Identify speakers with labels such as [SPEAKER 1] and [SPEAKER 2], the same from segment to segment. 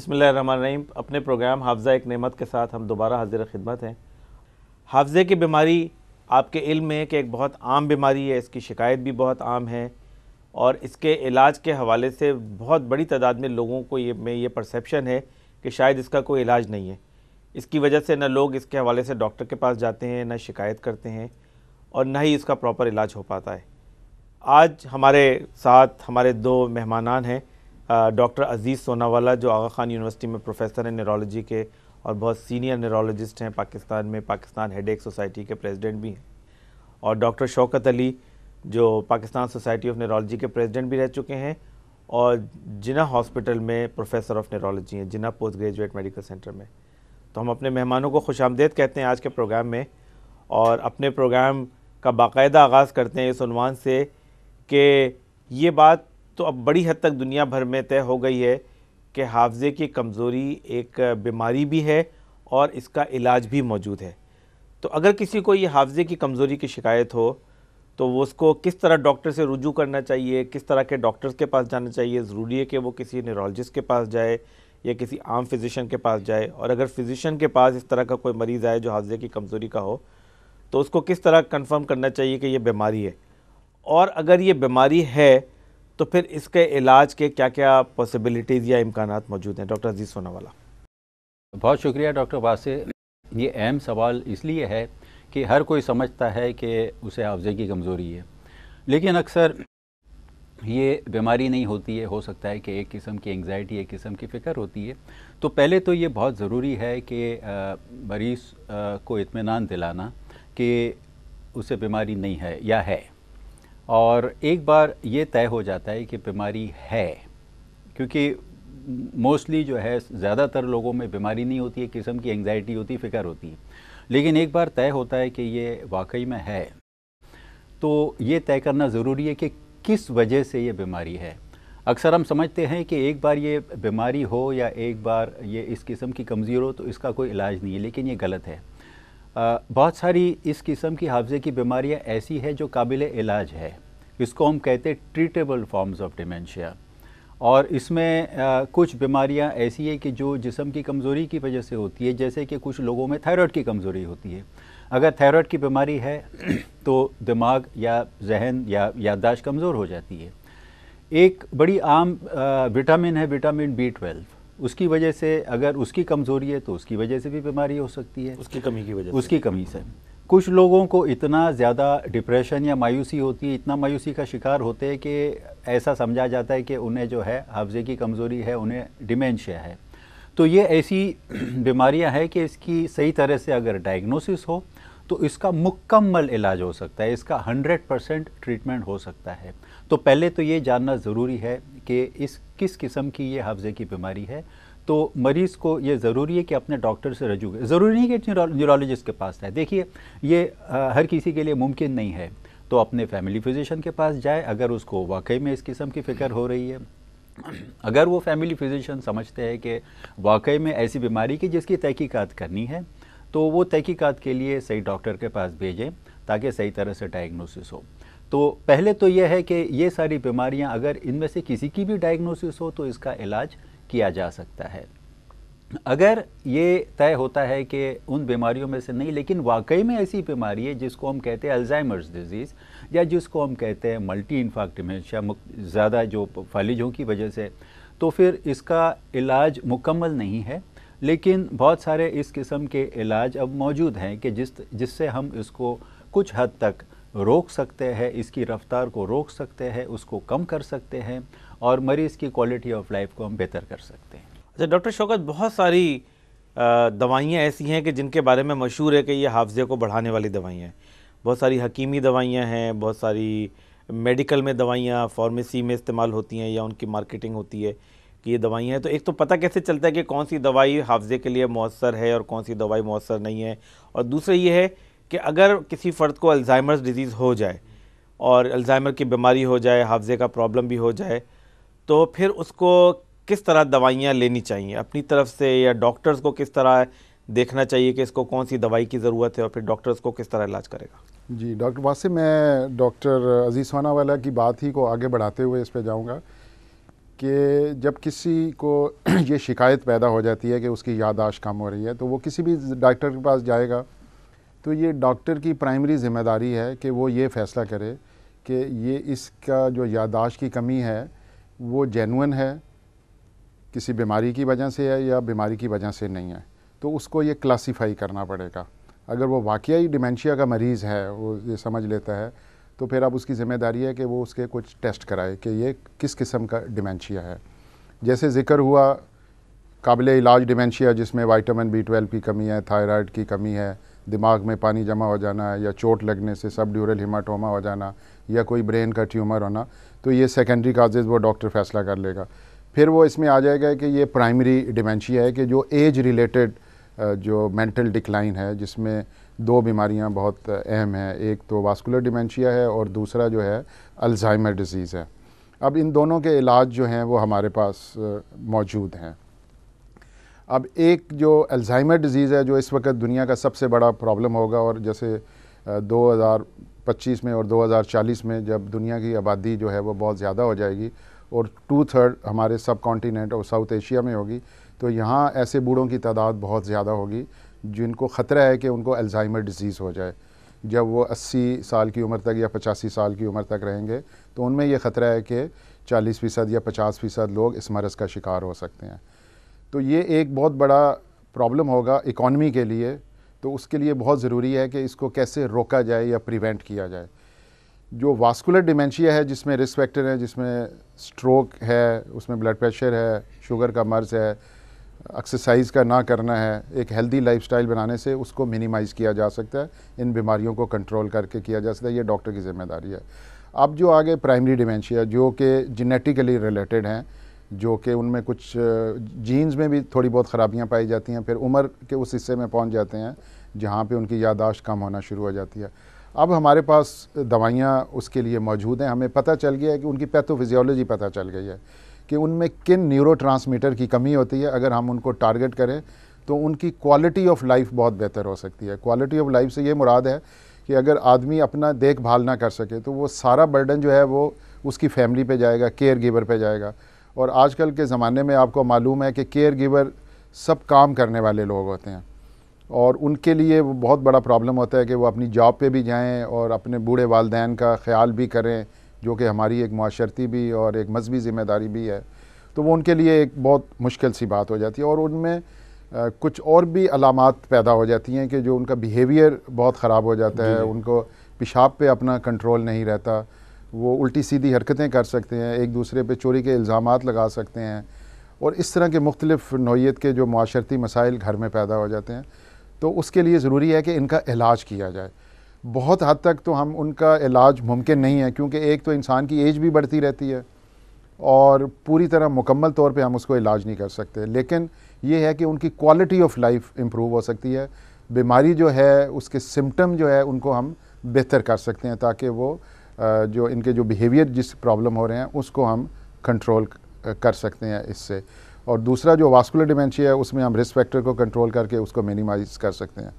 [SPEAKER 1] बिस्मिल्लाहिर्रहमानिर्रहीम। अपने प्रोग्राम हाफ़ज़ा एक नेमत के साथ हम दोबारा हाजिर खिदमत हैं। हाफ़ज़े की बीमारी आपके इल्म में कि एक बहुत आम बीमारी है, इसकी शिकायत भी बहुत आम है और इसके इलाज के हवाले से बहुत बड़ी तादाद में लोगों को ये परसेप्शन है कि शायद इसका कोई इलाज नहीं है। इसकी वजह से न लोग इसके हवाले से डॉक्टर के पास जाते हैं, न शिकायत करते हैं और न ही इसका प्रॉपर इलाज हो पाता है। आज हमारे साथ हमारे दो मेहमानान हैं, डॉक्टर अज़ीज़ सोनावाला जो आगा खान यूनिवर्सिटी में प्रोफेसर हैं न्यूरोलॉजी के और बहुत सीनियर न्यूरोलॉजिस्ट हैं पाकिस्तान में, पाकिस्तान हेडेक सोसाइटी के प्रेसिडेंट भी हैं, और डॉक्टर शौकत अली जो पाकिस्तान सोसाइटी ऑफ न्यूरोलॉजी के प्रेसिडेंट भी रह चुके हैं और जिन्ना हॉस्पिटल में प्रोफेसर ऑफ न्यूरोलॉजी हैं, जिन्ना पोस्ट ग्रेजुएट मेडिकल सेंटर में। तो हम अपने मेहमानों को खुशामदीद कहते हैं आज के प्रोग्राम में और अपने प्रोग्राम का बाकायदा आगाज़ करते हैं इस उन्वान से कि ये बात तो अब बड़ी हद तक दुनिया भर में तय हो गई है कि हाफ़ज़े की कमज़ोरी एक बीमारी भी है और इसका इलाज भी मौजूद है। तो अगर किसी को ये हाफ़ज़े की कमज़ोरी की शिकायत हो तो वो उसको किस तरह डॉक्टर से रुजू करना चाहिए, किस तरह के डॉक्टर्स के पास जाना चाहिए, ज़रूरी है कि वो किसी न्यूरोलॉजिस्ट के पास जाए या किसी आम फिजिशियन के पास जाए, और अगर फिजिशियन के पास इस तरह का कोई मरीज़ आए जो हाफ़ज़े की कमज़ोरी का हो तो उसको किस तरह कंफर्म करना चाहिए कि ये बीमारी है, और अगर ये बीमारी है तो फिर इसके इलाज के क्या क्या पॉसिबिलिटीज़ या इम्कानात मौजूद हैं। डॉक्टर अज़ीज़ सोनावाला।
[SPEAKER 2] बहुत शुक्रिया डॉक्टर वासे। ये अहम सवाल इसलिए है कि हर कोई समझता है कि उसे हाफ़ज़े की कमज़ोरी है, लेकिन अक्सर ये बीमारी नहीं होती है। हो सकता है कि एक किस्म की एंग्ज़ाइटी, एक किस्म की फ़िक्र होती है। तो पहले तो ये बहुत ज़रूरी है कि मरीज़ को इत्मीनान दिलाना कि उसे बीमारी नहीं है या है, और एक बार ये तय हो जाता है कि बीमारी है, क्योंकि मोस्टली जो है ज़्यादातर लोगों में बीमारी नहीं होती है, किस्म की एंग्ज़ाइटी होती है, फ़िक्र होती है, लेकिन एक बार तय होता है कि ये वाकई में है तो ये तय करना ज़रूरी है कि किस वजह से ये बीमारी है। अक्सर हम समझते हैं कि एक बार ये बीमारी हो या एक बार ये इस किस्म की कमज़ोरी हो तो इसका कोई इलाज नहीं है, लेकिन ये गलत है। बहुत सारी इस किस्म की हाफ़ज़े की बीमारियाँ ऐसी है जो काबिल इलाज है। इसको हम कहते हैं ट्रीटेबल फॉर्म्स ऑफ डिमेंशिया, और इसमें कुछ बीमारियां ऐसी है कि जो जिस्म की कमज़ोरी की वजह से होती है, जैसे कि कुछ लोगों में थायराइड की कमज़ोरी होती है। अगर थायराइड की बीमारी है तो दिमाग या जहन या याददाश्त कमज़ोर हो जाती है। एक बड़ी आम विटामिन है विटामिन B12, उसकी वजह से अगर उसकी कमज़ोरी है तो उसकी वजह से भी बीमारी हो सकती है,
[SPEAKER 1] उसकी कमी की वजह से।
[SPEAKER 2] उसकी कमी से। कुछ लोगों को इतना ज़्यादा डिप्रेशन या मायूसी होती है, इतना मायूसी का शिकार होते हैं कि ऐसा समझा जाता है कि उन्हें जो है हाफ़ज़े की कमज़ोरी है, उन्हें डिमेंशिया है। तो ये ऐसी बीमारियां हैं कि इसकी सही तरह से अगर डायग्नोसिस हो तो इसका मुकम्मल इलाज हो सकता है, इसका 100% ट्रीटमेंट हो सकता है। तो पहले तो ये जानना ज़रूरी है कि इस किस किस्म की ये हाफ़ज़े की बीमारी है। तो मरीज़ को ये ज़रूरी है कि अपने डॉक्टर से रजू करें। ज़रूरी नहीं कि न्यूरोलॉजिस्ट के पास जाए। देखिए, ये हर किसी के लिए मुमकिन नहीं है, तो अपने फैमिली फिजिशियन के पास जाए अगर उसको वाकई में इस किस्म की फ़िक्र हो रही है। अगर वो फैमिली फिजिशियन समझते हैं कि वाकई में ऐसी बीमारी की जिसकी तहकीकात करनी है, तो वो तहकीकात के लिए सही डॉक्टर के पास भेजें ताकि सही तरह से डायग्नोसिस हो। तो पहले तो यह है कि ये सारी बीमारियां अगर इनमें से किसी की भी डायग्नोसिस हो तो इसका इलाज किया जा सकता है। अगर ये तय होता है कि उन बीमारियों में से नहीं, लेकिन वाकई में ऐसी बीमारी है जिसको हम कहते हैं अल्जाइमर्स डिजीज़ या जिसको हम कहते हैं मल्टी इन्फार्क्ट डिमेंशिया, ज़्यादा जो फालिजों की वजह से, तो फिर इसका इलाज मुकम्मल नहीं है। लेकिन बहुत सारे इस किस्म के इलाज अब मौजूद हैं कि जिससे हम इसको कुछ हद तक रोक सकते हैं, इसकी रफ्तार को रोक सकते हैं, उसको कम कर सकते हैं और मरीज़ की क्वालिटी ऑफ लाइफ को हम बेहतर कर सकते हैं।
[SPEAKER 1] अच्छा डॉक्टर शौकत, बहुत सारी दवाइयाँ ऐसी हैं कि जिनके बारे में मशहूर है कि ये हाफ़ज़े को बढ़ाने वाली दवाइयाँ हैं। बहुत सारी हकीमी दवाइयाँ हैं, बहुत सारी मेडिकल में दवाइयाँ फार्मेसी में इस्तेमाल होती हैं या उनकी मार्केटिंग होती है कि ये दवाइयाँ हैं। तो एक तो पता कैसे चलता है कि कौन सी दवाई हाफ़ज़े के लिए मौसर है और कौन सी दवाई मौसर नहीं है? और दूसरा ये है कि अगर किसी फ़र्द को अल्ज़ाइमर्स डिज़ीज़ हो जाए और अल्ज़ाइमर की बीमारी हो जाए, हाफ़ज़े का प्रॉब्लम भी हो जाए, तो फिर उसको किस तरह दवाइयाँ लेनी चाहिए अपनी तरफ से, या डॉक्टर्स को किस तरह देखना चाहिए कि इसको कौन सी दवाई की ज़रूरत है और फिर डॉक्टर्स को किस तरह इलाज करेगा?
[SPEAKER 3] जी डॉक्टर वासिम, मैं डॉक्टर अज़ीज़ सोनावाला की बात ही को आगे बढ़ाते हुए इस पे जाऊंगा कि जब किसी को ये शिकायत पैदा हो जाती है कि उसकी याददाश्त कम हो रही है, तो वो किसी भी डॉक्टर के पास जाएगा, तो ये डॉक्टर की प्राइमरी ज़िम्मेदारी है कि वो ये फ़ैसला करे कि ये इसका जो याददाश्त की कमी है वो जेन्युइन है, किसी बीमारी की वजह से है या बीमारी की वजह से नहीं है। तो उसको ये क्लासीफाई करना पड़ेगा। अगर वो वाकई डिमेंशिया का मरीज़ है, वो ये समझ लेता है, तो फिर अब उसकी ज़िम्मेदारी है कि वो उसके कुछ टेस्ट कराए कि ये किस किस्म का डिमेंशिया है। जैसे ज़िक्र हुआ काबिल इलाज डिमेंशिया जिसमें विटामिन B12 की कमी है, थायराइड की कमी है, दिमाग में पानी जमा हो जाना या चोट लगने से सबड्यूरल हेमाटोमा हो जाना या कोई ब्रेन का ट्यूमर होना, तो ये सेकेंडरी काजेज़ वो डॉक्टर फैसला कर लेगा। फिर वो इसमें आ जाएगा कि ये प्राइमरी डिमेंशिया है कि जो एज रिलेटेड जो मेंटल डिक्लाइन है, जिसमें दो बीमारियां बहुत अहम हैं, एक तो वास्कुलर डिमेंशिया है और दूसरा जो है अल्जाइमर डिजीज़ है। अब इन दोनों के इलाज जो हैं वो हमारे पास मौजूद हैं। अब एक जो अल्जाइमर डिजीज़ है जो इस वक्त दुनिया का सबसे बड़ा प्रॉब्लम होगा, और जैसे 2025 में और 2040 में जब दुनिया की आबादी जो है वो बहुत ज़्यादा हो जाएगी और 2/3 हमारे सब कॉन्टिनेंट और साउथ एशिया में होगी, तो यहाँ ऐसे बूढ़ों की तादाद बहुत ज़्यादा होगी जिनको ख़तरा है कि उनको अल्जाइमर डिजीज़ हो जाए। जब वो 80 साल की उम्र तक या 85 साल की उम्र तक रहेंगे तो उनमें ये ख़तरा है कि 40% या 50% लोग इस मरज़ का शिकार हो सकते हैं। तो ये एक बहुत बड़ा प्रॉब्लम होगा इकॉनमी के लिए। तो उसके लिए बहुत ज़रूरी है कि इसको कैसे रोका जाए या प्रिवेंट किया जाए। जो वास्कुलर डिमेंशिया है जिसमें रिस्क फैक्टर है, जिसमें स्ट्रोक है, उसमें ब्लड प्रेशर है, शुगर का मर्ज़ है, एक्सरसाइज का ना करना है, एक हेल्दी लाइफस्टाइल बनाने से उसको मिनिमाइज़ किया जा सकता है, इन बीमारियों को कंट्रोल करके किया जा सकता है। ये डॉक्टर की ज़िम्मेदारी है। अब जो आगे प्राइमरी डिमेंशिया जो कि जेनेटिकली रिलेटेड हैं, जो कि उनमें कुछ जीन्स में भी थोड़ी बहुत ख़राबियाँ पाई जाती हैं, फिर उम्र के उस हिस्से में पहुँच जाते हैं जहाँ पे उनकी याददाश्त कम होना शुरू हो जाती है। अब हमारे पास दवाइयाँ उसके लिए मौजूद हैं। हमें पता चल गया है कि उनकी पैथोफिजियोलॉजी पता चल गई है कि उनमें किन न्यूरोट्रांसमीटर की कमी होती है। अगर हम उनको टारगेट करें तो उनकी क्वालिटी ऑफ लाइफ बहुत बेहतर हो सकती है। क्वालिटी ऑफ लाइफ से ये मुराद है कि अगर आदमी अपना देखभाल ना कर सके तो वो सारा बर्डन जो है वो उसकी फैमिली पे जाएगा, केयर गिवर पे जाएगा। और आजकल के ज़माने में आपको मालूम है कि केयर गिवर सब काम करने वाले लोग होते हैं और उनके लिए वो बहुत बड़ा प्रॉब्लम होता है कि वो अपनी जॉब पे भी जाएं और अपने बूढ़े वालिदैन का ख्याल भी करें, जो कि हमारी एक माशरती भी और एक मजहबी ज़िम्मेदारी भी है। तो वो उनके लिए एक बहुत मुश्किल सी बात हो जाती है और उनमें कुछ और भी अलामात पैदा हो जाती हैं कि जो उनका बिहेवियर बहुत ख़राब हो जाता है। उनको पेशाब पे अपना कंट्रोल नहीं रहता, वो उल्टी सीधी हरकतें कर सकते हैं, एक दूसरे पे चोरी के इल्ज़ामात लगा सकते हैं और इस तरह के मुख्तलिफ़ नौइयत के जो माशरती मसाइल घर में पैदा हो जाते हैं। तो उसके लिए ज़रूरी है कि इनका इलाज किया जाए। बहुत हद तक तो हम उनका इलाज मुमकिन नहीं है, क्योंकि एक तो इंसान की एज भी बढ़ती रहती है और पूरी तरह मुकम्मल तौर पे हम उसको इलाज नहीं कर सकते। लेकिन ये है कि उनकी क्वालिटी ऑफ लाइफ इम्प्रूव हो सकती है। बीमारी जो है उसके सिम्टम जो है उनको हम बेहतर कर सकते हैं ताकि वो जो इनके जो बिहेवियर जिस प्रॉब्लम हो रहे हैं उसको हम कंट्रोल कर सकते हैं इससे। और दूसरा जो वास्कुलर डिमेंशिया है उसमें हम रिस्क फैक्टर को कंट्रोल करके उसको मिनिमाइज कर सकते हैं।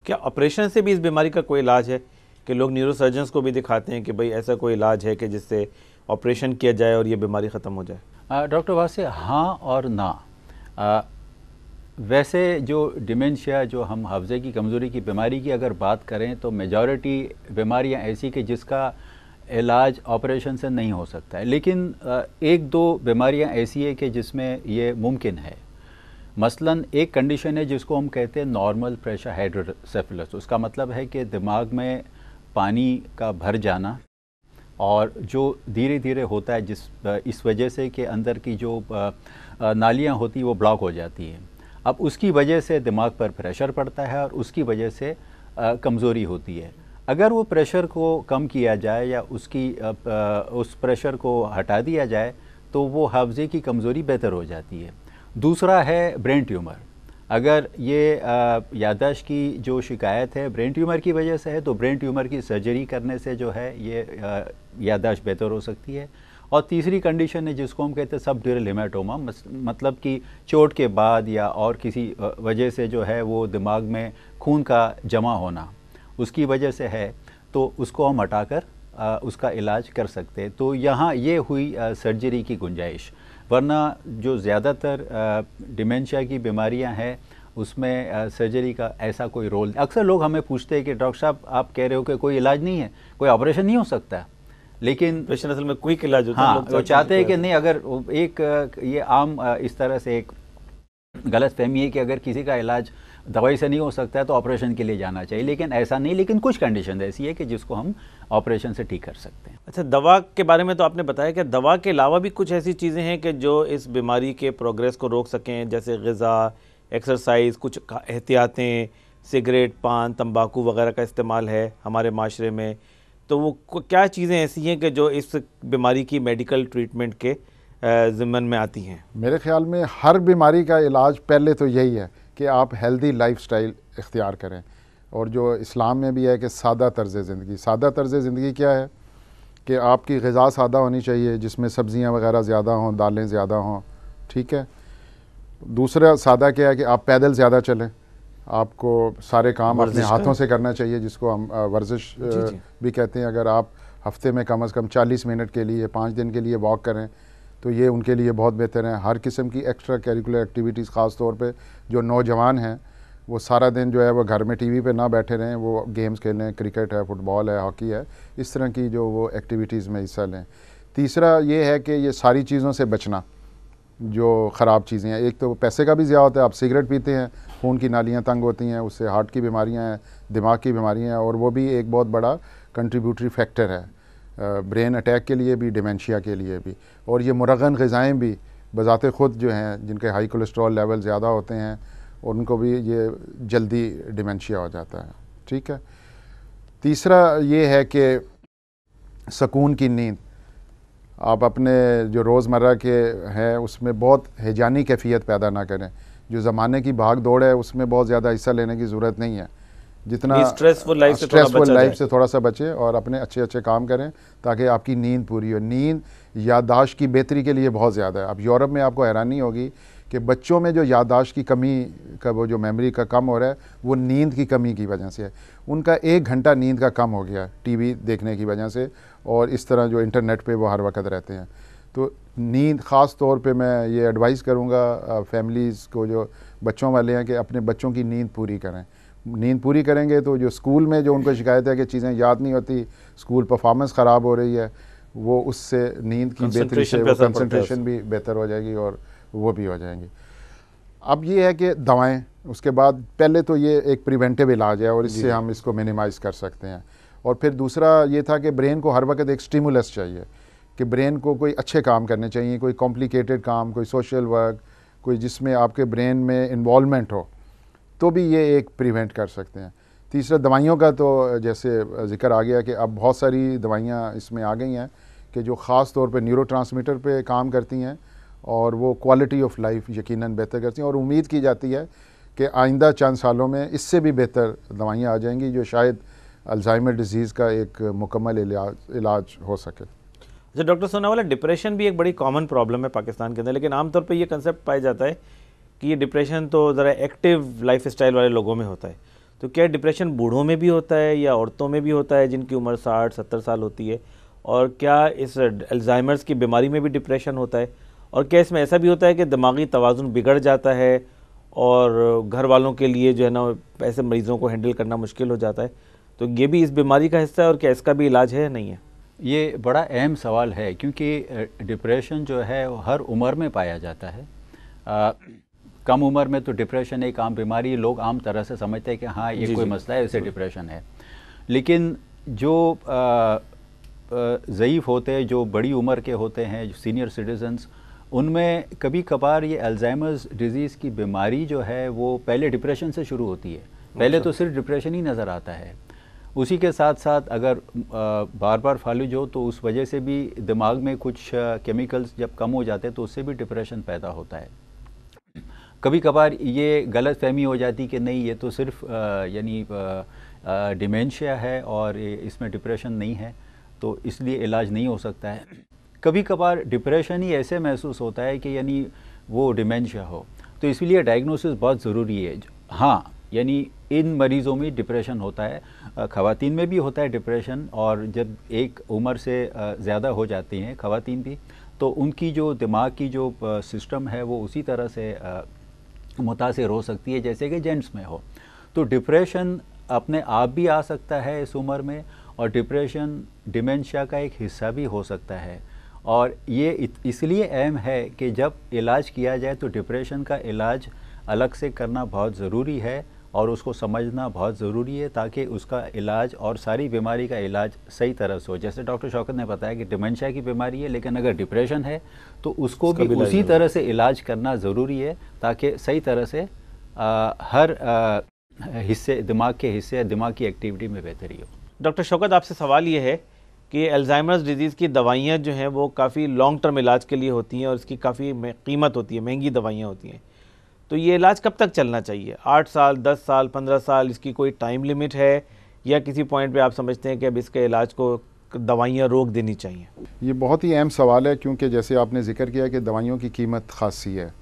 [SPEAKER 1] क्या ऑपरेशन से भी इस बीमारी का कोई इलाज है कि लोग न्यूरोसर्जन्स को भी दिखाते हैं कि भाई ऐसा कोई इलाज है कि जिससे ऑपरेशन किया जाए और ये बीमारी ख़त्म हो जाए?
[SPEAKER 2] डॉक्टर वासे हाँ और ना। वैसे जो डिमेंशिया जो हम हाफ़ज़े की कमज़ोरी की बीमारी की अगर बात करें तो मेजॉरिटी बीमारियां ऐसी कि जिसका इलाज ऑपरेशन से नहीं हो सकता है, लेकिन एक दो बीमारियां ऐसी है कि जिसमें ये मुमकिन है। मसलन एक कंडीशन है जिसको हम कहते हैं नॉर्मल प्रेशर हाइड्रोसेफलस। उसका मतलब है कि दिमाग में पानी का भर जाना और जो धीरे धीरे होता है इस वजह से कि अंदर की जो नालियाँ होती वो ब्लॉक हो जाती हैं। अब उसकी वजह से दिमाग पर प्रेशर पड़ता है और उसकी वजह से कमज़ोरी होती है। अगर वो प्रेशर को कम किया जाए या उस प्रेशर को हटा दिया जाए तो वो हाफ़ज़े की कमज़ोरी बेहतर हो जाती है। दूसरा है ब्रेन ट्यूमर। अगर ये याददाश्त की जो शिकायत है ब्रेन ट्यूमर की वजह से है तो ब्रेन ट्यूमर की सर्जरी करने से जो है ये याददाश्त बेहतर हो सकती है। और तीसरी कंडीशन है जिसको हम कहते हैं सबड्यूरल हेमाटोमा, मतलब कि चोट के बाद या और किसी वजह से जो है वो दिमाग में खून का जमा होना उसकी वजह से है, तो उसको हम हटाकर उसका इलाज कर सकते हैं। तो यहाँ ये हुई सर्जरी की गुंजाइश। वरना जो ज़्यादातर डिमेंशिया की बीमारियां हैं उसमें सर्जरी का ऐसा कोई रोल। अक्सर लोग हमें पूछते हैं कि डॉक्टर साहब आप कह रहे हो कि कोई इलाज नहीं है, कोई ऑपरेशन नहीं हो सकता, लेकिन
[SPEAKER 1] पेशेंट असल में क्विक इलाज होता है।
[SPEAKER 2] हाँ, वो चाहते हैं कि नहीं, अगर एक ये आम इस तरह से एक गलत फहमी है कि अगर किसी का इलाज दवाई से नहीं हो सकता है तो ऑपरेशन के लिए जाना चाहिए, लेकिन ऐसा नहीं। लेकिन कुछ कंडीशन ऐसी है कि जिसको हम ऑपरेशन से ठीक कर सकते हैं।
[SPEAKER 1] अच्छा, दवा के बारे में तो आपने बताया कि दवा के अलावा भी कुछ ऐसी चीज़ें हैं कि जो इस बीमारी के प्रोग्रेस को रोक सकें, जैसे ग़िज़ा, एक्सरसाइज, कुछ एहतियातें, सिगरेट, पान, तंबाकू वगैरह का इस्तेमाल है हमारे माशरे में, तो वो क्या चीज़ें ऐसी हैं कि जो इस बीमारी की मेडिकल ट्रीटमेंट के ज़िम्मन में आती हैं?
[SPEAKER 3] मेरे ख्याल में हर बीमारी का इलाज पहले तो यही है कि आप हेल्दी लाइफस्टाइल इख्तियार करें, और जो इस्लाम में भी है कि सादा तर्ज़ ज़िंदगी। सादा तर्ज़ ज़िंदगी क्या है कि आपकी ग़िज़ा सादा होनी चाहिए, जिसमें सब्ज़ियाँ वगैरह ज़्यादा हों, दालें ज़्यादा हों, ठीक है। दूसरा सादा क्या है कि आप पैदल ज़्यादा चलें, आपको सारे काम अपने हाथों से करना चाहिए, जिसको हम वर्जिश भी कहते हैं। अगर आप हफ्ते में कम से कम 40 मिनट के लिए 5 दिन के लिए वॉक करें तो ये उनके लिए बहुत बेहतर है। हर किस्म की एक्स्ट्रा करिकुलर एक्टिविटीज़, ख़ास तौर पे जो नौजवान हैं वो सारा दिन जो है वो घर में टीवी पे ना बैठे रहें, वो गेम्स खेलें, क्रिकेट है, फुटबॉल है, हॉकी है, इस तरह की जो वो एक्टिविटीज़ में हिस्सा लें। तीसरा ये है कि ये सारी चीज़ों से बचना, जो ख़राब चीज़ें हैं। एक तो पैसे का भी ज़्यादा होता है, आप सिगरेट पीते हैं, खून की नालियाँ तंग होती हैं, उससे हार्ट की बीमारियाँ हैं, दिमाग की बीमारियाँ हैं, और वो भी एक बहुत बड़ा कंट्रीब्यूटरी फैक्टर है ब्रेन अटैक के लिए भी, डिमेंशिया के लिए भी। और ये मुरगन ग़िज़ाएँ भी बज़ाते ख़ुद जो हैं, जिनके हाई कोलेस्ट्रॉल लेवल ज़्यादा होते हैं, उनको भी ये जल्दी डिमेंशिया हो जाता है, ठीक है। तीसरा ये है कि सुकून की नींद। आप अपने जो रोज़मर्रा के हैं उसमें बहुत हिजानी कैफियत पैदा ना करें। जो ज़माने की भाग दौड़ है उसमें बहुत ज़्यादा हिस्सा लेने की ज़रूरत नहीं है। जितना
[SPEAKER 1] स्ट्रेसफुल लाइफ
[SPEAKER 3] से थोड़ा सा बचें और अपने अच्छे अच्छे काम करें ताकि आपकी नींद पूरी हो। नींद याददाश्त की बेहतरी के लिए बहुत ज़्यादा है। अब यूरोप में आपको हैरानी होगी कि बच्चों में जो याददाश्त की कमी का, वो जो मेमोरी का कम हो रहा है, वो नींद की कमी की वजह से है। उनका 1 घंटा नींद का कम हो गया टीवी देखने की वजह से, और इस तरह जो इंटरनेट पे वो हर वक्त रहते हैं। तो नींद ख़ास तौर पे मैं ये एडवाइस करूँगा फैमिलीज़ को जो बच्चों वाले हैं कि अपने बच्चों की नींद पूरी करें। नींद पूरी करेंगे तो जो स्कूल में जो उनको शिकायत है कि चीज़ें याद नहीं होती, स्कूल परफॉर्मेंस ख़राब हो रही है, वो उससे नींद की बेहतरी से वो कंसंट्रेशन भी बेहतर हो जाएगी और वो भी हो जाएंगी। अब ये है कि दवाएं, उसके बाद पहले तो ये एक प्रिवेंटिव इलाज है और इससे हम इसको मिनिमाइज़ कर सकते हैं। और फिर दूसरा ये था कि ब्रेन को हर वक्त एक स्टिमुलस चाहिए, कि ब्रेन को कोई अच्छे काम करने चाहिए, कोई कॉम्प्लिकेटेड काम, कोई सोशल वर्क, कोई जिसमें आपके ब्रेन में इन्वॉल्वमेंट हो, तो भी ये एक प्रिवेंट कर सकते हैं। तीसरा दवाइयों का तो जैसे ज़िक्र आ गया कि अब बहुत सारी दवाइयाँ इसमें आ गई हैं कि जो ख़ास तौर पे न्यूरोट्रांसमीटर पे काम करती हैं और वो क्वालिटी ऑफ लाइफ यकीनन बेहतर करती हैं। और उम्मीद की जाती है कि आइंदा चंद सालों में इससे भी बेहतर दवाइयाँ आ जाएंगी जो शायद अल्जाइमर डिजीज़ का एक मुकम्मल इलाज हो सके।
[SPEAKER 1] अच्छा डॉक्टर सोनावाला, डिप्रेशन भी एक बड़ी कॉमन प्रॉब्लम है पाकिस्तान के अंदर, लेकिन आमतौर पे ये कंसेप्ट पाया जाता है कि ये डिप्रेशन तो ज़रा एक्टिव लाइफ स्टाइल वाले लोगों में होता है। तो क्या डिप्रेशन बूढ़ों में भी होता है या औरतों में भी होता है जिनकी उम्र 60-70 साल होती है? और क्या इस अल्जाइमर्स की बीमारी में भी डिप्रेशन होता है? और क्या इसमें ऐसा भी होता है कि दिमागी तवाज़ुन बिगड़ जाता है और घर वालों के लिए जो है ना ऐसे मरीज़ों को हैंडल करना मुश्किल हो जाता है? तो ये भी इस बीमारी का हिस्सा है और क्या इसका भी इलाज है या नहीं है?
[SPEAKER 2] ये बड़ा अहम सवाल है क्योंकि डिप्रेशन जो है वो हर उम्र में पाया जाता है। कम उम्र में तो डिप्रेशन एक आम बीमारी, लोग आम तरह से समझते हैं कि हाँ ये कोई मसला है, इसे डिप्रेशन है। लेकिन जो ज़ईफ़ होते हैं, जो बड़ी उम्र के होते हैं, जो सीनियर सिटीजन्स, उनमें कभी कभार ये अल्जाइमर्स डिज़ीज़ की बीमारी जो है वो पहले डिप्रेशन से शुरू होती है। पहले तो सिर्फ डिप्रेशन ही नज़र आता है, उसी के साथ साथ अगर बार बार फालिज हो तो उस वजह से भी दिमाग में कुछ केमिकल्स जब कम हो जाते हैं तो उससे भी डिप्रेशन पैदा होता है। कभी कभार ये गलत फहमी हो जाती कि नहीं ये तो सिर्फ यानी डिमेंशिया है और इसमें डिप्रेशन नहीं है तो इसलिए इलाज नहीं हो सकता है। कभी कभार डिप्रेशन ही ऐसे महसूस होता है कि यानी वो डिमेंशिया हो, तो इसलिए डायग्नोसिस बहुत ज़रूरी है। हाँ, यानी इन मरीज़ों में डिप्रेशन होता है, ख़वातीन में भी होता है डिप्रेशन, और जब एक उम्र से ज़्यादा हो जाती हैं ख़वातीन भी तो उनकी जो दिमाग की जो सिस्टम है वो उसी तरह से मुतासिर हो सकती है जैसे कि जेंट्स में हो। तो डिप्रेशन अपने आप भी आ सकता है इस उम्र में, और डिप्रेशन डिमेंशिया का एक हिस्सा भी हो सकता है। और ये इसलिए अहम है कि जब इलाज किया जाए तो डिप्रेशन का इलाज अलग से करना बहुत ज़रूरी है और उसको समझना बहुत ज़रूरी है, ताकि उसका इलाज और सारी बीमारी का इलाज सही तरह से हो। जैसे डॉक्टर शौकत ने बताया कि डिमेंशिया की बीमारी है, लेकिन अगर डिप्रेशन है तो उसको भी उसी तरह से इलाज करना ज़रूरी है, ताकि सही तरह से हर हिस्से, दिमाग के हिस्से, दिमाग की एक्टिविटी में बेहतरी हो।
[SPEAKER 1] डॉक्टर शौकत, आपसे सवाल ये है कि अल्जाइमर्स डिजीज़ की दवाइयाँ जो हैं वो काफ़ी लॉन्ग टर्म इलाज के लिए होती हैं और इसकी काफ़ी कीमत होती है, महंगी दवाइयाँ होती हैं। तो ये इलाज कब तक चलना चाहिए? 8 साल, 10 साल, 15 साल, इसकी कोई टाइम लिमिट है, या किसी पॉइंट पे आप समझते हैं कि अब इसके इलाज को दवाइयाँ रोक देनी चाहिए?
[SPEAKER 3] ये बहुत ही अहम सवाल है, क्योंकि जैसे आपने जिक्र किया कि दवाइयों की कीमत खासी है।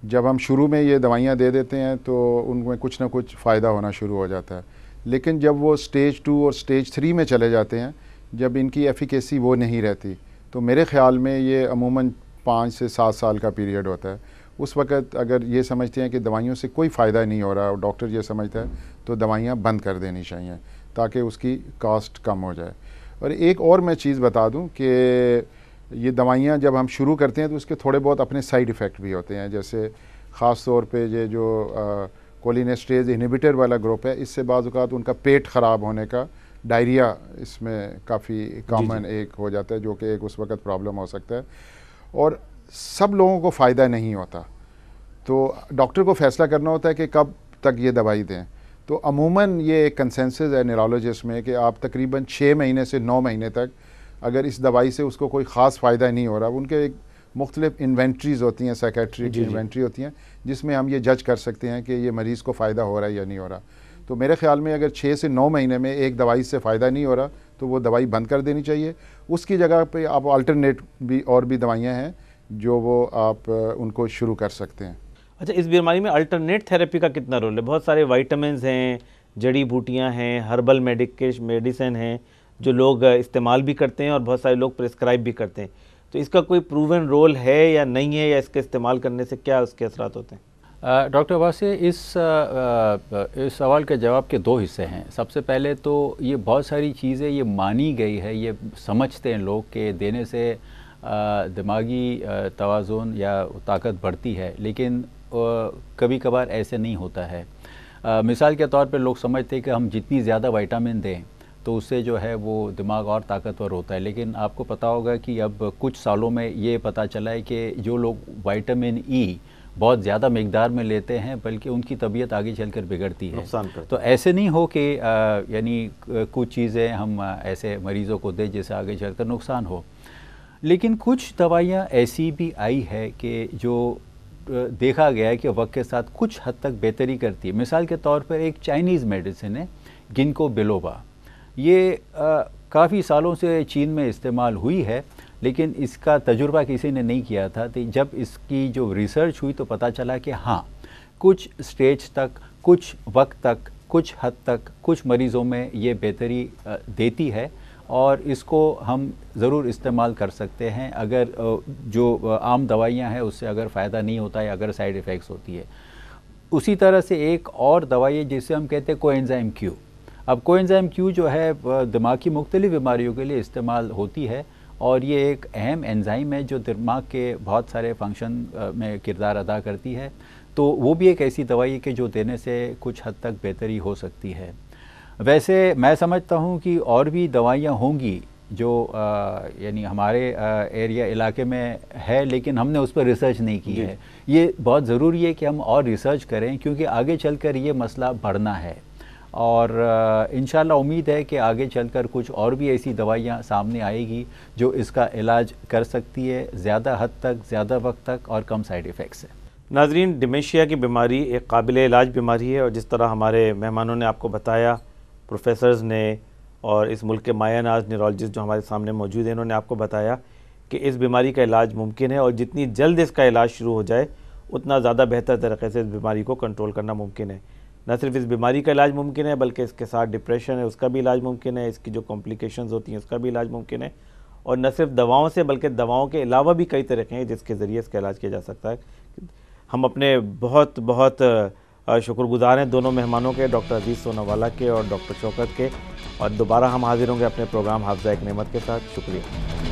[SPEAKER 3] जब हम शुरू में ये दवाइयाँ दे देते हैं तो उनमें कुछ ना कुछ फ़ायदा होना शुरू हो जाता है, लेकिन जब वो स्टेज 2 और स्टेज 3 में चले जाते हैं, जब इनकी एफिकेसी वो नहीं रहती, तो मेरे ख़्याल में ये अमूमन 5 से 7 साल का पीरियड होता है। उस वक़्त अगर ये समझते हैं कि दवाइयों से कोई फ़ायदा नहीं हो रहा और डॉक्टर ये समझता है, तो दवाइयाँ बंद कर देनी चाहिए ताकि उसकी कॉस्ट कम हो जाए। और एक और मैं चीज़ बता दूं कि ये दवाइयाँ जब हम शुरू करते हैं तो उसके थोड़े बहुत अपने साइड इफ़ेक्ट भी होते हैं। जैसे ख़ास तौर पे ये जो कोलिनेस्टेज इनहिबिटर वाला ग्रुप है, इससे बाज़ औक़ात उनका पेट ख़राब होने का, डायरिया इसमें काफ़ी कॉमन एक हो जाता है, जो कि एक उस वक़्त प्रॉब्लम हो सकता है। और सब लोगों को फ़ायदा नहीं होता, तो डॉक्टर को फ़ैसला करना होता है कि कब तक ये दवाई दें। तो अमूमन ये एक कंसेंसस है न्यूरोलॉजिस्ट में कि आप तकरीबन 6 महीने से 9 महीने तक अगर इस दवाई से उसको कोई ख़ास फ़ायदा नहीं हो रहा, उनके एक मुख्तलिफ इन्वेंट्रीज़ होती हैं, साइकेट्रिक इन्वेंट्री होती हैं, जिसमें हम ये जज कर सकते हैं कि ये मरीज़ को फ़ायदा हो रहा है या नहीं हो रहा। तो मेरे ख़्याल में अगर 6 से 9 महीने में एक दवाई से फ़ायदा नहीं हो रहा तो वो दवाई बंद कर देनी चाहिए। उसकी जगह पे आप अल्टरनेट भी और भी दवाइयाँ हैं जो वो आप उनको शुरू कर सकते हैं।
[SPEAKER 1] अच्छा, इस बीमारी में अल्टरनेट थेरेपी का कितना रोल है? बहुत सारे वाइटामिन हैं, जड़ी बूटियाँ हैं, हर्बल मेडिसिन हैं जो लोग इस्तेमाल भी करते हैं और बहुत सारे लोग प्रिस्क्राइब भी करते हैं। तो इसका कोई प्रूवन रोल है या नहीं है, या इसके इस्तेमाल करने से क्या उसके असरात होते हैं?
[SPEAKER 2] डॉक्टर वासे, इस सवाल के जवाब के 2 हिस्से हैं। सबसे पहले तो ये बहुत सारी चीज़ें ये मानी गई है, ये समझते हैं लोग कि देने से दिमागी तवाज़ुन या ताकत बढ़ती है, लेकिन कभी कभार ऐसे नहीं होता है। मिसाल के तौर पे लोग समझते हैं कि हम जितनी ज़्यादा विटामिन दें तो उससे जो है वो दिमाग और ताकतवर होता है, लेकिन आपको पता होगा कि अब कुछ सालों में ये पता चला है कि जो लोग विटामिन ई बहुत ज़्यादा मिकदार में लेते हैं, बल्कि उनकी तबीयत आगे चलकर बिगड़ती है,
[SPEAKER 1] नुकसान करती है।
[SPEAKER 2] तो ऐसे नहीं हो कि यानी कुछ चीज़ें हम ऐसे मरीज़ों को दें जिससे आगे चलकर नुकसान हो। लेकिन कुछ दवाइयाँ ऐसी भी आई है कि जो देखा गया है कि वक्त के साथ कुछ हद तक बेहतरी करती है। मिसाल के तौर पर एक चाइनीज़ मेडिसिन है गिनको बिलोबा, ये काफ़ी सालों से चीन में इस्तेमाल हुई है, लेकिन इसका तजुर्बा किसी ने नहीं किया था। तो जब इसकी जो रिसर्च हुई तो पता चला कि हाँ, कुछ स्टेज तक, कुछ वक्त तक, कुछ हद तक कुछ मरीज़ों में ये बेहतरी देती है, और इसको हम ज़रूर इस्तेमाल कर सकते हैं अगर जो आम दवाइयाँ हैं उससे अगर फ़ायदा नहीं होता है, अगर साइड इफ़ेक्ट्स होती है। उसी तरह से एक और दवाई है जिसे हम कहते हैं कोएंजाइम क्यू। अब कोएंजाइम क्यू जो है दिमाग की मुख्तलिफ बीमारियों के लिए इस्तेमाल होती है, और ये एक अहम एंजाइम है जो दिमाग के बहुत सारे फंक्शन में किरदार अदा करती है। तो वो भी एक ऐसी दवाई है कि जो देने से कुछ हद तक बेहतरी हो सकती है। वैसे मैं समझता हूँ कि और भी दवाइयाँ होंगी जो यानी हमारे एरिया इलाके में है, लेकिन हमने उस पर रिसर्च नहीं की है। ये बहुत ज़रूरी है कि हम और रिसर्च करें, क्योंकि आगे चलकर ये मसला बढ़ना है, और इंशाल्लाह उम्मीद है कि आगे चलकर कुछ और भी ऐसी दवाइयाँ सामने आएगी जो इसका इलाज कर सकती है ज़्यादा हद तक, ज़्यादा वक्त तक, और कम साइड इफ़ेक्ट्स है।
[SPEAKER 1] नाज़रीन, डिमेंशिया की बीमारी एक काबिल इलाज बीमारी है, और जिस तरह हमारे मेहमानों ने आपको बताया, प्रोफेसर्स ने और इस मुल्क के माया नाज न्यूरोलॉजिस्ट जो हमारे सामने मौजूद हैं, इन्होंने आपको बताया कि इस बीमारी का इलाज मुमकिन है, और जितनी जल्द इसका इलाज शुरू हो जाए उतना ज़्यादा बेहतर तरीके से इस बीमारी को कंट्रोल करना मुमकिन है। न सिर्फ इस बीमारी का इलाज मुमकिन है, बल्कि इसके साथ डिप्रेशन है उसका भी इलाज मुमकिन है, इसकी जो कॉम्प्लिकेशंस होती हैं उसका भी इलाज मुमकिन है, और न सिर्फ दवाओं से बल्कि दवाओं के अलावा भी कई तरीके हैं जिसके ज़रिए इसका इलाज किया जा सकता है। हम अपने बहुत बहुत शुक्रगुजार हैं दोनों मेहमानों के, डॉक्टर अजीज़ सोनावाला के और डॉक्टर शौकत के। और दोबारा हम हाजिर होंगे अपने प्रोग्राम हाफ़ज़ा एक नेमत के साथ। शुक्रिया।